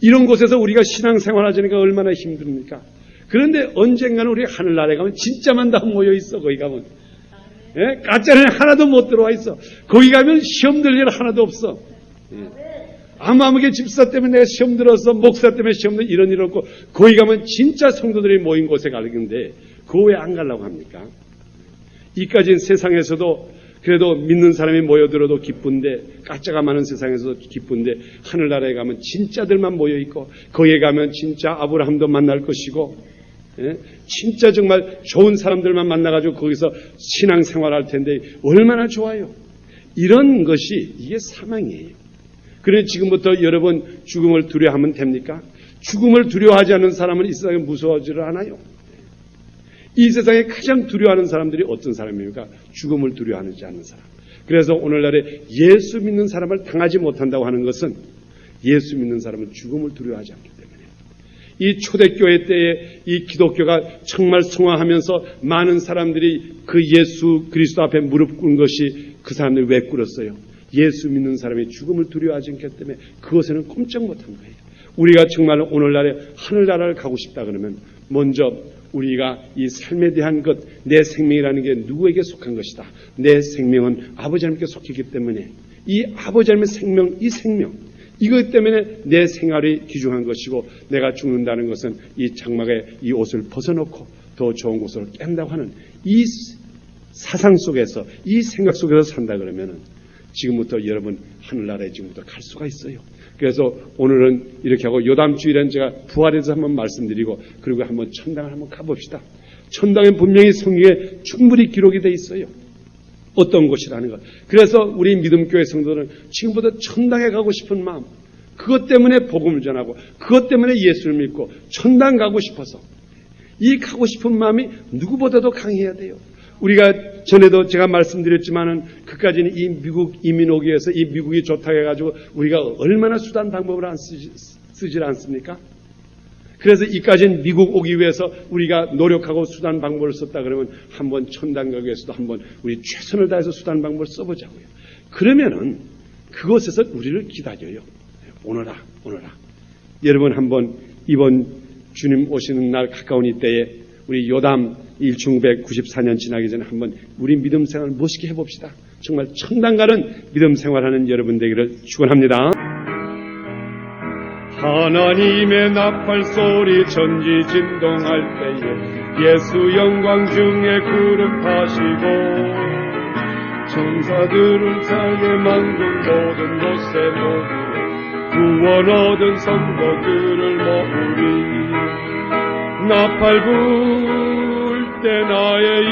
A: 이런 곳에서 우리가 신앙생활하자니까 얼마나 힘듭니까? 그런데 언젠가는 우리 하늘나라에 가면 진짜만 다 모여있어. 거기 가면 가짜는 하나도 못 들어와 있어. 거기 가면 시험 들 일 하나도 없어. 아무개 집사 때문에 내가 시험 들어서 목사 때문에 시험 들어 이런 일 없고 거기 가면 진짜 성도들이 모인 곳에 가는데 그거 왜 안 가려고 합니까? 이까지는 세상에서도 그래도 믿는 사람이 모여들어도 기쁜데 가짜가 많은 세상에서도 기쁜데 하늘나라에 가면 진짜들만 모여있고 거기에 가면 진짜 아브라함도 만날 것이고 진짜 정말 좋은 사람들만 만나가지고 거기서 신앙생활할 텐데 얼마나 좋아요. 이런 것이 이게 사망이에요. 그래 지금부터 여러분 죽음을 두려워하면 됩니까? 죽음을 두려워하지 않는 사람은 이 세상에 무서워하지를 않아요. 이 세상에 가장 두려워하는 사람들이 어떤 사람입니까? 죽음을 두려워하지 않는 사람. 그래서 오늘날에 예수 믿는 사람을 당하지 못한다고 하는 것은 예수 믿는 사람은 죽음을 두려워하지 않기 때문에 이 초대교회 때에 이 기독교가 정말 성화하면서 많은 사람들이 그 예수 그리스도 앞에 무릎 꿇은 것이 그 사람들이 왜 꿇었어요? 예수 믿는 사람이 죽음을 두려워하지 않기 때문에 그것에는 꼼짝 못한 거예요. 우리가 정말 오늘날에 하늘나라를 가고 싶다 그러면 먼저 우리가 이 삶에 대한 것, 내 생명이라는 게 누구에게 속한 것이다. 내 생명은 아버지 하나님께 속했기 때문에 이 아버지 하나님의 생명, 이 생명 이것 때문에 내 생활이 귀중한 것이고 내가 죽는다는 것은 이 장막에 이 옷을 벗어놓고 더 좋은 곳으로 깬다고 하는 이
B: 사상 속에서, 이 생각 속에서 산다 그러면은 지금부터 여러분 하늘나라에 지금부터 갈 수가 있어요. 그래서 오늘은 이렇게 하고 요담 주일엔 제가 부활해서 한번 말씀드리고 그리고 한번 천당을 한번 가봅시다. 천당엔 분명히 성경에 충분히 기록이 돼 있어요. 어떤 곳이라는 것. 그래서 우리 믿음교회 성도들은 지금부터 천당에 가고 싶은 마음, 그것 때문에 복음을 전하고 그것 때문에 예수를 믿고 천당 가고 싶어서 이 가고 싶은 마음이 누구보다도 강해야 돼요. 우리가 전에도 제가 말씀드렸지만은 그까지는 이 미국 이민 오기 위해서 이 미국이 좋다고 해가지고 우리가 얼마나 수단 방법을 안 쓰질 않습니까? 그래서 이까지는 미국 오기 위해서 우리가 노력하고 수단 방법을 썼다 그러면 한번 천당 가기 위해서도 한번 우리 최선을 다해서 수단 방법을 써보자고요. 그러면은 그곳에서 우리를 기다려요. 오너라. 여러분 한번 이번 주님 오시는 날 가까운 이때에 우리 요담 1994년 지나기 전에 한번 우리 믿음 생활을 멋있게 해봅시다. 정말 천당 가는 믿음 생활하는 여러분 되기를 축원합니다. 하나님의 나팔 소리 전지 진동할 때에 예수 영광 중에 구름 타시고 천사들을 살게 만든 모든 곳에 모두 구원 얻은 성도들을 모으리. 나팔 불 때 나의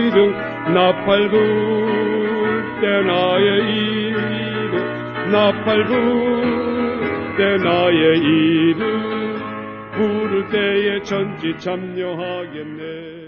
B: 이름, 나팔 불 때 나의 이름, 나팔 불 때 나의 이름 부를 때에 전지 참여하겠네.